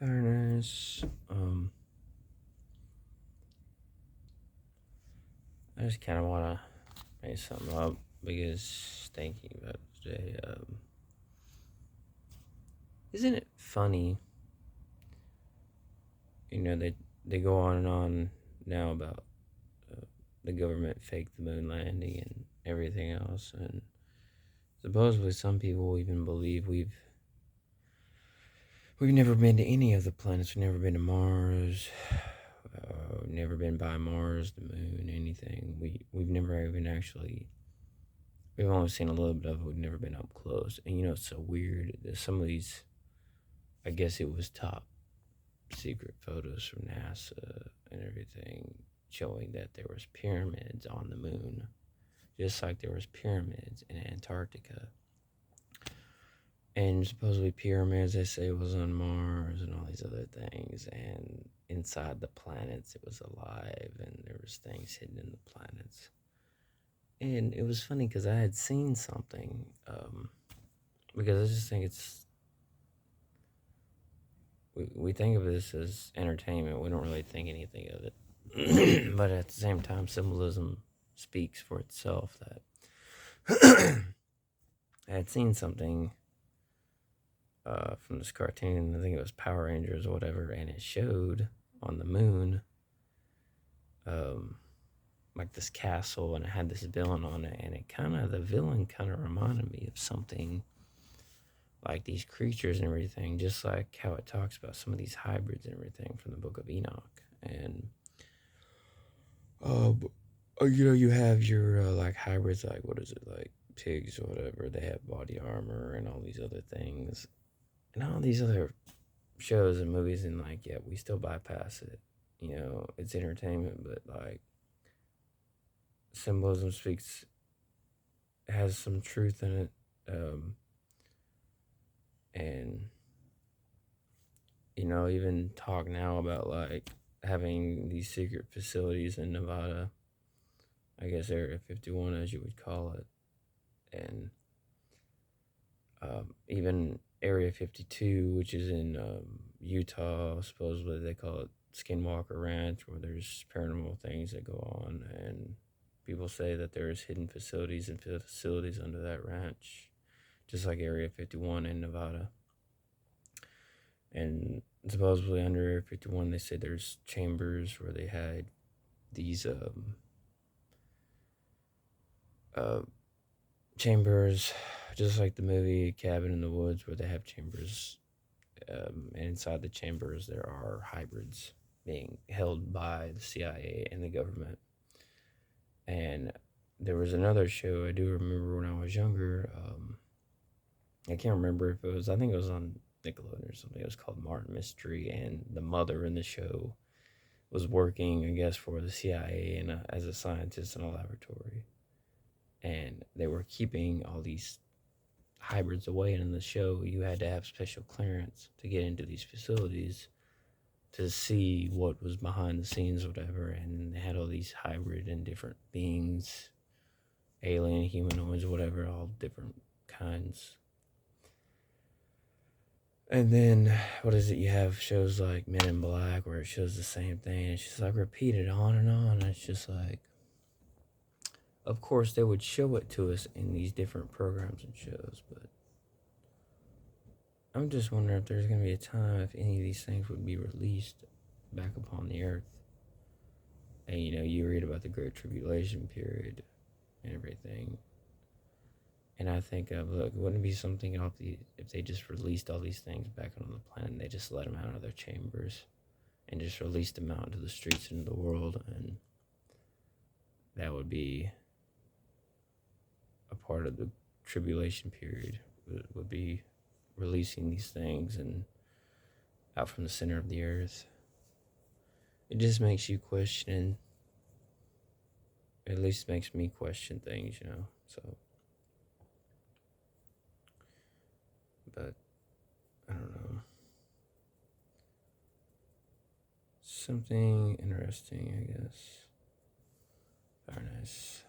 Very nice. I just kind of want to make something up because thinking about it today, isn't it funny? They go on and on now about the government faked the moon landing and everything else, and supposedly some people even believe we've never been to any of the planets. We've never been to Mars. Never been by Mars, the moon, anything. We've never even actually. We've only seen a little bit of it. We've never been up close. And it's so weird that some of these. I guess it was top secret photos from NASA and everything showing that there was pyramids on the moon, just like there was pyramids in Antarctica. And supposedly pyramids, they say, was on Mars and all these other things. And inside the planets, it was alive, and there was things hidden in the planets. And it was funny because I had seen something, because I just think we think of this as entertainment. We don't really think anything of it. But at the same time, symbolism speaks for itself. That I had seen something from this cartoon. I think it was Power Rangers or whatever, and it showed on the moon, like this castle, and it had this villain on it, and the villain kind of reminded me of something like these creatures and everything, just like how it talks about some of these hybrids and everything from the Book of Enoch. And you have your like hybrids, like what is it, like pigs or whatever. They have body armor and all these other things, and all these other shows and movies, and like, yeah, we still bypass it. It's entertainment, but like symbolism speaks, has some truth in it. And even talk now about like having these secret facilities in Nevada, I guess Area 51 as you would call it, and even Area 52, which is in Utah. Supposedly they call it Skinwalker Ranch, where there's paranormal things that go on, and people say that there's hidden facilities and facilities under that ranch, just like Area 51 in Nevada. And supposedly under Area 51, they say there's chambers where they had these chambers, just like the movie Cabin in the Woods, where they have chambers, and inside the chambers there are hybrids being held by the CIA and the government. And there was another show I do remember when I was younger. I can't remember if it was, I think it was on Nickelodeon or something. It was called Martin Mystery, and the mother in the show was working, I guess, for the CIA and as a scientist in a laboratory. And they were keeping all these hybrids away. And in the show, you had to have special clearance to get into these facilities to see what was behind the scenes or whatever. And they had all these hybrid and different beings, alien, humanoids, whatever, all different kinds. And then, what is it? You have shows like Men in Black where it shows the same thing. It's just like repeated on and on. And it's just like, of course, they would show it to us in these different programs and shows, but I'm just wondering if there's going to be a time if any of these things would be released back upon the earth. And, you read about the Great Tribulation period and everything. And I think, look, wouldn't it be something if they just released all these things back on the planet and they just let them out of their chambers and just released them out into the streets and the world, and that would be a part of the tribulation period, would be releasing these things and out from the center of the earth. It just makes you question, at least makes me question things, so, but I don't know, something interesting, I guess. Very nice.